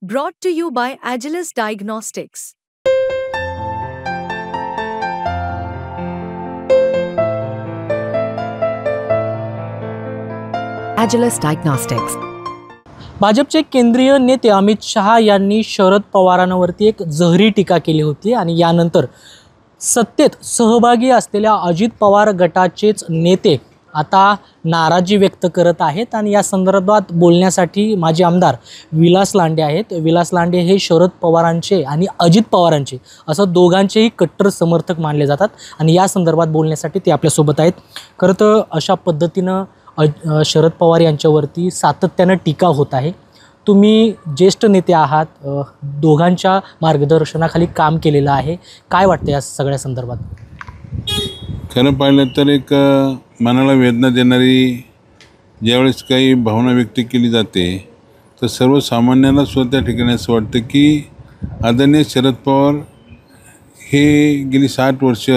Brought to you by Agilus Diagnostics. Agilus Diagnostics. भाजपचे केंद्रीय नेते अमित शहा यांनी शरद पवारांवरती एक जहरी टीका केली होती आणि यानंतर सत्तेत सहभागी असलेल्या अजित पवार गटाचेच नेते आता नाराजी व्यक्त करत आहेत आणि या संदर्भात बोलण्यासाठी माजी आमदार विलास लांडे आहेत। विलास लांडे हे शरद पवारांचे आणि अजित पवारांचे असं दोघांचेही कट्टर समर्थक मानले जातात आणि या संदर्भात बोलण्यासाठी ते आपल्यासोबत आहेत। खरं तर अशा पद्धतीनं शरद पवार यांच्यावरती सातत्यानं टीका होत आहे। तुम्ही ज्येष्ठ नेते आहात, दोघांच्या मार्गदर्शनाखाली काम केलेलं आहे, काय वाटतं या सगळ्या संदर्भात? खरं पाहिलं तर एक मनाला वेदना देणारी ज्यावेळेस काही भावना व्यक्त केली जाते तर सर्वसामान्यांना सुद्धा त्या ठिकाणी असं वाटतं की आदरणीय शरद पवार हे गेली 60 वर्ष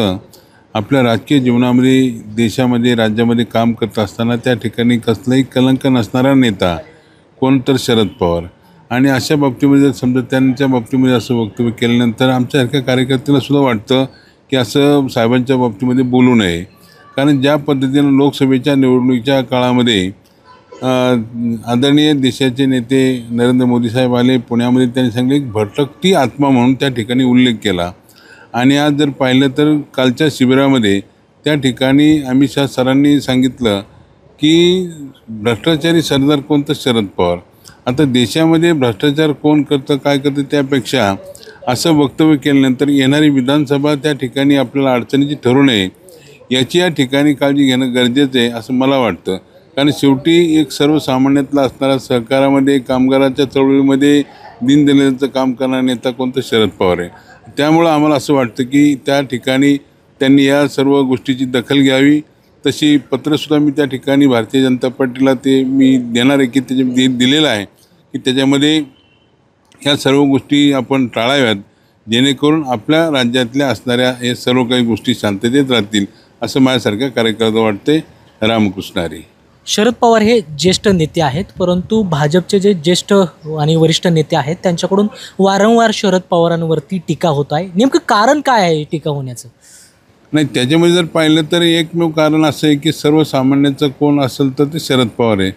आपल्या राजकीय जीवनामध्ये देशामध्ये राज्यामध्ये काम करत असताना त्या ठिकाणी कसलाही कलंक नसणारा नेता कोण तर शरद पवार। आणि अशा बाबतीमध्ये जर समजा त्यांच्या बाबतीमध्ये असं वक्तव्य केल्यानंतर आमच्यासारख्या कार्यकर्त्यांना सुद्धा वाटतं की असं साहेबांच्या बाबतीमध्ये बोलू नये, कारण ज्या पद्धतीनं लोकसभेच्या निवडणुकीच्या काळामध्ये आदरणीय देशाचे नेते नरेंद्र मोदी साहेब आले पुण्यामध्ये, त्यांनी सांगितले एक भटकती आत्मा म्हणून त्या ठिकाणी उल्लेख केला। आणि आज जर पाहिलं तर कालच्या शिबिरामध्ये त्या ठिकाणी अमित शहा सरांनी सांगितलं की भ्रष्टाचारी सरदार कोण तर शरद पवार। आता देशामध्ये भ्रष्टाचार कोण करतं काय करतं त्यापेक्षा असं वक्तव्य केल्यानंतर येणारी विधानसभा त्या ठिकाणी आपल्याला अडचणीची ठरू नये याची या ठिकाणी काळजी घेणं गरजेचं आहे असं मला वाटतं। कारण शेवटी एक सर्वसामान्यातला असणारा सहकारामध्ये कामगाराच्या चळवळीमध्ये दीनदलितांचं काम करणारा नेता कोणतं शरद पवार आहे। त्यामुळं आम्हाला असं वाटतं की त्या ठिकाणी त्यांनी या सर्व गोष्टीची दखल घ्यावी। तशी पत्रसुद्धा मी त्या ठिकाणी भारतीय जनता पार्टीला ते मी देणार आहे की त्याच्या दिलेलं आहे की त्याच्यामध्ये ह्या सर्व गोष्टी आपण टाळाव्यात जेणेकरून आपल्या राज्यातल्या असणाऱ्या हे सर्व काही गोष्टी शांततेत राहतील असं माझ्यासारख्या कार्यकर्त्याला वाटते। रामकृष्ण हरी। शरद पवार हे ज्येष्ठ नेते आहेत, परंतु भाजपचे जे ज्येष्ठ आणि वरिष्ठ नेते आहेत त्यांच्याकडून वारंवार शरद पवारांवरती टीका होत आहे। नेमकं कारण काय आहे टीका होण्याचं? नाही, त्याच्यामध्ये जर पाहिलं तर एकमेव कारण असं आहे की सर्वसामान्यांचं कोण असेल तर ते शरद पवार आहे।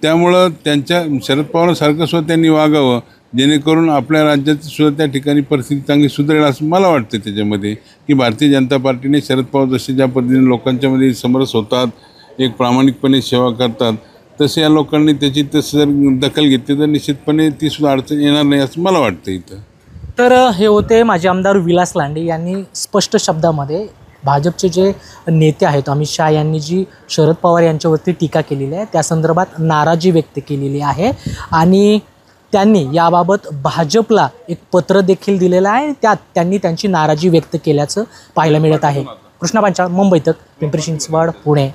त्यामुळं त्यांच्या शरद पवारांसारखं सुद्धा त्यांनी वागावं जेणेकरून आपल्या राज्याची सुद्धा त्या ठिकाणी परिस्थिती चांगली सुधारेल असं मला वाटतं। त्याच्यामध्ये की भारतीय जनता पार्टीने शरद पवार जसे ज्या पद्धतीने लोकांच्यामध्ये समरस होतात, एक प्रामाणिकपणे सेवा करतात, तसे या लोकांनी त्याची तसं जर दखल घेतली तर निश्चितपणे ती सुद्धा अडचण येणार नाही असं मला वाटतं इथं। तर हे होते माजी आमदार विलास लांडे यांनी स्पष्ट शब्दामध्ये भाजपचे जे नेते आहेत अमित शहा यांनी जी शरद पवार यांच्यावरती टीका केलेली आहे त्या संदर्भात नाराजी व्यक्त केलेली आहे आणि त्यांनी याबाबत भाजपला एक पत्र देखील दिलेलं आहे। त्यात त्यांनी त्यांची नाराजी व्यक्त केल्याचं पाहायला मिळत आहे। कृष्णा पांचाळ, मुंबई तक, पिंपरी चिंचवड, पुणे।